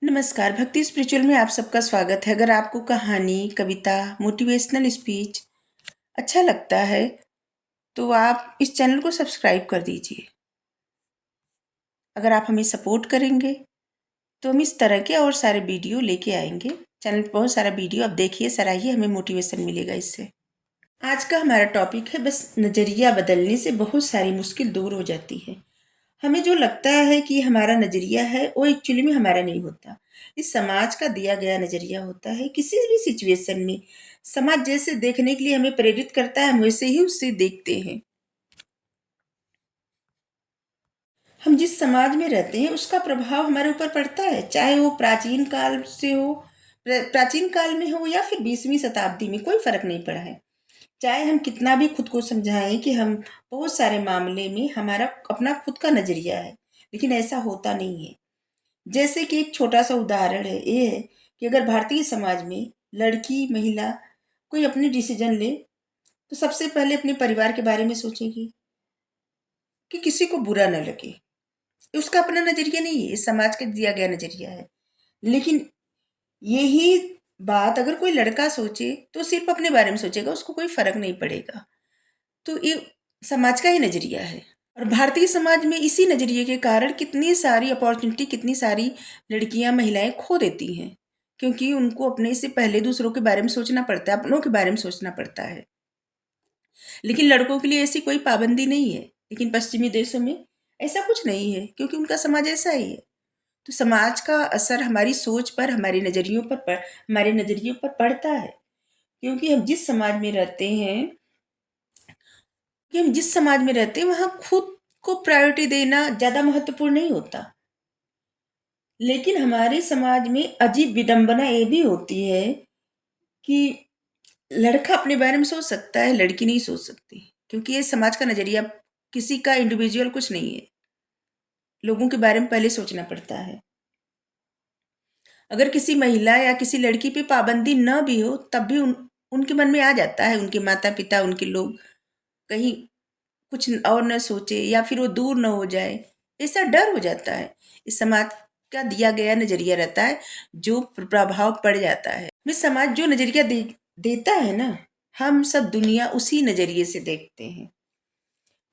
नमस्कार, भक्ति स्पिरिचुअल में आप सबका स्वागत है। अगर आपको कहानी, कविता, मोटिवेशनल स्पीच अच्छा लगता है, तो आप इस चैनल को सब्सक्राइब कर दीजिए। अगर आप हमें सपोर्ट करेंगे, तो हम इस तरह के और सारे वीडियो लेके आएंगे। चैनल पर बहुत सारा वीडियो आप देखिए, सराहिए, हमें मोटिवेशन मिलेगा इससे। आज का हमारा टॉपिक है, बस नज़रिया बदलने से बहुत सारी मुश्किल दूर हो जाती है। हमें जो लगता है कि हमारा नज़रिया है, वो एक्चुअली में हमारा नहीं होता। इस समाज का दिया गया नज़रिया होता है। किसी भी सिचुएशन में समाज जैसे देखने के लिए हमें प्रेरित करता है, हम वैसे ही उससे देखते हैं। हम जिस समाज में रहते हैं, उसका प्रभाव हमारे ऊपर पड़ता है, चाहे वो प्राचीन काल से हो, प्राचीन काल में हो या फिर 20वीं शताब्दी में, कोई फर्क नहीं पड़ा है। चाहे हम कितना भी खुद को समझाएं कि हम बहुत सारे मामले में हमारा अपना खुद का नज़रिया है, लेकिन ऐसा होता नहीं है। जैसे कि एक छोटा सा उदाहरण है, ये है कि अगर भारतीय समाज में लड़की, महिला कोई अपनी डिसीजन ले, तो सबसे पहले अपने परिवार के बारे में सोचेगी कि किसी को बुरा न लगे। ये उसका अपना नज़रिया नहीं है, इस समाज का दिया गया नज़रिया है। लेकिन यही बात अगर कोई लड़का सोचे, तो सिर्फ अपने बारे में सोचेगा, उसको कोई फर्क नहीं पड़ेगा। तो ये समाज का ही नज़रिया है। और भारतीय समाज में इसी नज़रिए के कारण कितनी सारी अपॉर्चुनिटी, कितनी सारी लड़कियां, महिलाएं खो देती हैं, क्योंकि उनको अपने से पहले दूसरों के बारे में सोचना पड़ता है, अपनों के बारे में सोचना पड़ता है। लेकिन लड़कों के लिए ऐसी कोई पाबंदी नहीं है। लेकिन पश्चिमी देशों में ऐसा कुछ नहीं है, क्योंकि उनका समाज ऐसा ही है। तो समाज का असर हमारी सोच पर, हमारे नज़रियों पर पड़ता है। क्योंकि हम जिस समाज में रहते हैं, वहाँ खुद को प्रायोरिटी देना ज़्यादा महत्वपूर्ण नहीं होता। लेकिन हमारे समाज में अजीब विडंबना ये भी होती है कि लड़का अपने बारे में सोच सकता है, लड़की नहीं सोच सकती, क्योंकि ये समाज का नज़रिया, किसी का इंडिविजुअल कुछ नहीं है। लोगों के बारे में पहले सोचना पड़ता है। अगर किसी महिला या किसी लड़की पे पाबंदी न भी हो, तब भी उनके मन में आ जाता है, उनके माता पिता, उनके लोग कहीं कुछ और न सोचे या फिर वो दूर न हो जाए, ऐसा डर हो जाता है। इस समाज का दिया गया नजरिया रहता है, जो प्रभाव पड़ जाता है। में समाज जो नजरिया देता है ना, हम सब दुनिया उसी नजरिए से देखते हैं।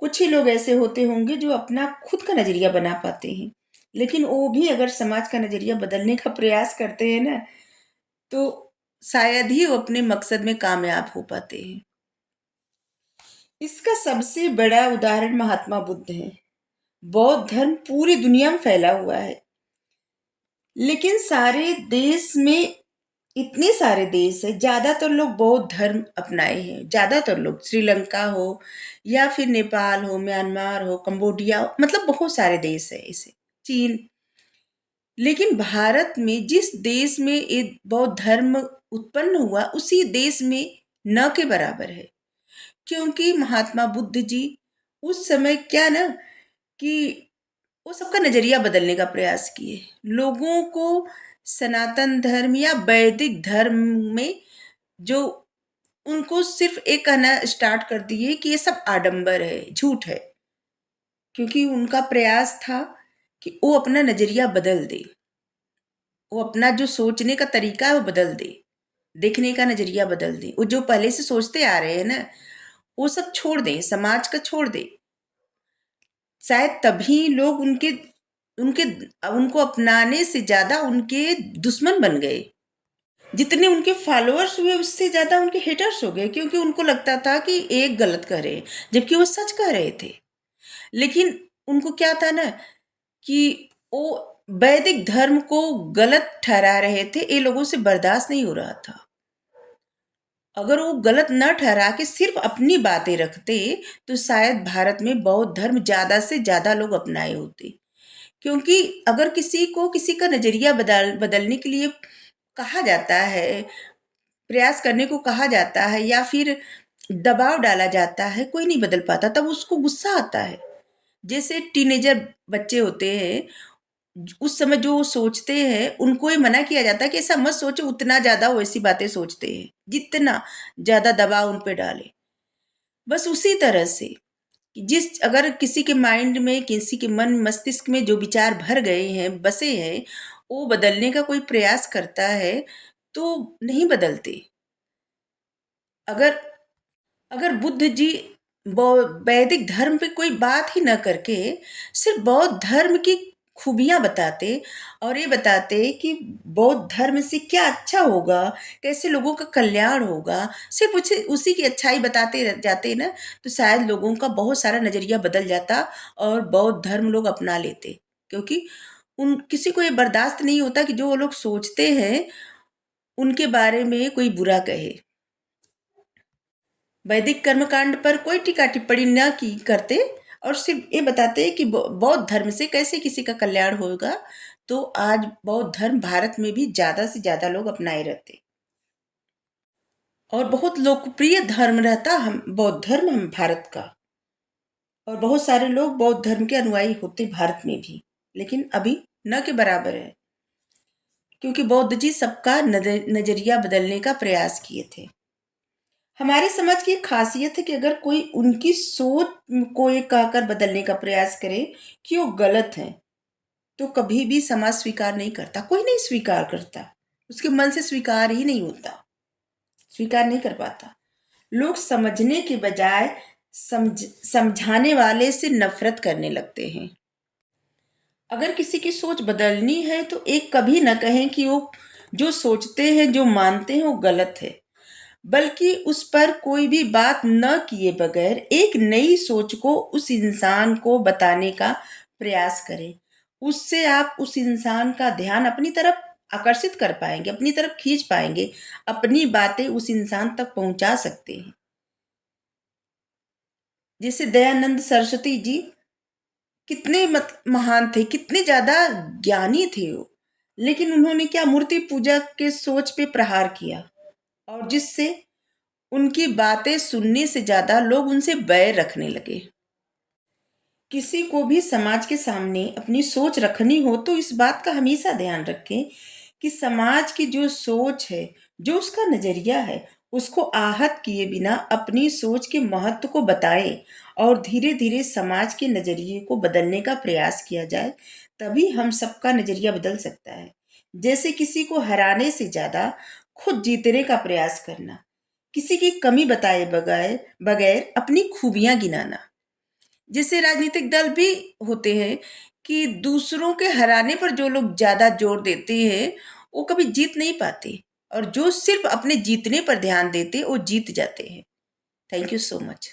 कुछ ही लोग ऐसे होते होंगे जो अपना खुद का नजरिया बना पाते हैं, लेकिन वो भी अगर समाज का नजरिया बदलने का प्रयास करते हैं ना, तो शायद ही वो अपने मकसद में कामयाब हो पाते हैं। इसका सबसे बड़ा उदाहरण महात्मा बुद्ध है। बौद्ध धर्म पूरी दुनिया में फैला हुआ है, लेकिन सारे देश में, इतने सारे देश है, ज्यादातर लोग बौद्ध धर्म अपनाए हैं। ज्यादातर लोग, श्रीलंका हो या फिर नेपाल हो, म्यांमार हो, कंबोडिया हो, मतलब बहुत सारे देश है ऐसे, चीन। लेकिन भारत में, जिस देश में ये बौद्ध धर्म उत्पन्न हुआ, उसी देश में न के बराबर है। क्योंकि महात्मा बुद्ध जी उस समय क्या ना, कि वो सबका नजरिया बदलने का प्रयास किए। लोगों को सनातन धर्म या वैदिक धर्म में, जो उनको सिर्फ एक कहना स्टार्ट कर दिए कि ये सब आडंबर है, झूठ है। क्योंकि उनका प्रयास था कि वो अपना नजरिया बदल दे, वो अपना जो सोचने का तरीका है वो बदल दे, देखने का नजरिया बदल दे। वो जो पहले से सोचते आ रहे हैं ना, वो सब छोड़ दें, समाज का छोड़ दें। शायद तभी लोग उनके उनके उनको अपनाने से ज्यादा उनके दुश्मन बन गए। जितने उनके फॉलोअर्स हुए, उससे ज्यादा उनके हेटर्स हो गए, क्योंकि उनको लगता था कि एक गलत कह रहे हैं, जबकि वो सच कह रहे थे। लेकिन उनको क्या था ना, कि वो वैदिक धर्म को गलत ठहरा रहे थे, ये लोगों से बर्दाश्त नहीं हो रहा था। अगर वो गलत न ठहरा के सिर्फ अपनी बातें रखते, तो शायद भारत में बौद्ध धर्म ज्यादा से ज्यादा लोग अपनाए होते। क्योंकि अगर किसी को किसी का नजरिया बदलने के लिए कहा जाता है, प्रयास करने को कहा जाता है, या फिर दबाव डाला जाता है, कोई नहीं बदल पाता, तब उसको गुस्सा आता है। जैसे टीनेजर बच्चे होते हैं, उस समय जो वो सोचते हैं, उनको ये मना किया जाता है कि ऐसा मत सोचो, उतना ज्यादा वो ऐसी बातें सोचते हैं, जितना ज्यादा दबाव उन पे डाले। बस उसी तरह से, जिस अगर किसी के माइंड में, किसी के मन मस्तिष्क में जो विचार भर गए हैं, बसे हैं, वो बदलने का कोई प्रयास करता है तो नहीं बदलते। अगर अगर बुद्ध जी वैदिक धर्म पे कोई बात ही न करके सिर्फ बौद्ध धर्म की खूबियां बताते और ये बताते कि बौद्ध धर्म से क्या अच्छा होगा, कैसे लोगों का कल्याण होगा, सिर्फ उसी उसी की अच्छाई बताते जाते ना, तो शायद लोगों का बहुत सारा नजरिया बदल जाता और बौद्ध धर्म लोग अपना लेते। क्योंकि उन किसी को ये बर्दाश्त नहीं होता कि जो वो लोग सोचते हैं उनके बारे में कोई बुरा कहे। वैदिक कर्मकांड पर कोई टीका टिप्पणी न की करते और सिर्फ ये बताते कि बौद्ध धर्म से कैसे किसी का कल्याण होगा, तो आज बौद्ध धर्म भारत में भी ज़्यादा से ज़्यादा लोग अपनाए रहते और बहुत लोकप्रिय धर्म रहता हम बौद्ध धर्म हम भारत का। और बहुत सारे लोग बौद्ध धर्म के अनुयायी होते भारत में भी, लेकिन अभी न के बराबर है, क्योंकि बौद्ध जी सबका नजरिया बदलने का प्रयास किए थे। हमारे समाज की एक खासियत है कि अगर कोई उनकी सोच को ये कहकर बदलने का प्रयास करे कि वो गलत है, तो कभी भी समाज स्वीकार नहीं करता, कोई नहीं स्वीकार करता, उसके मन से स्वीकार ही नहीं होता, स्वीकार नहीं कर पाता। लोग समझने के बजाय समझाने वाले से नफरत करने लगते हैं। अगर किसी की सोच बदलनी है तो एक कभी न कहें कि वो जो सोचते हैं, जो मानते हैं वो गलत है, बल्कि उस पर कोई भी बात न किए बगैर एक नई सोच को उस इंसान को बताने का प्रयास करें। उससे आप उस इंसान का ध्यान अपनी तरफ आकर्षित कर पाएंगे, अपनी तरफ खींच पाएंगे, अपनी बातें उस इंसान तक पहुंचा सकते हैं। जैसे दयानंद सरस्वती जी कितने महान थे, कितने ज्यादा ज्ञानी थे वो, लेकिन उन्होंने क्या मूर्ति पूजा के सोच पे प्रहार किया और जिससे उनकी बातें सुनने से ज्यादा लोग उनसे बैर रखने लगे। किसी को भी समाज के सामने अपनी सोच रखनी हो तो इस बात का हमेशा ध्यान रखें कि समाज की जो सोच है, जो उसका नजरिया है, उसको आहत किए बिना अपनी सोच के महत्व को बताएं और धीरे धीरे समाज के नजरिए को बदलने का प्रयास किया जाए, तभी हम सबका नजरिया बदल सकता है। जैसे किसी को हराने से ज्यादा खुद जीतने का प्रयास करना, किसी की कमी बताए बगैर बगैर अपनी खूबियां गिनाना। जैसे राजनीतिक दल भी होते हैं कि दूसरों के हराने पर जो लोग ज्यादा जोर देते हैं वो कभी जीत नहीं पाते, और जो सिर्फ अपने जीतने पर ध्यान देते वो जीत जाते हैं। Thank you so much.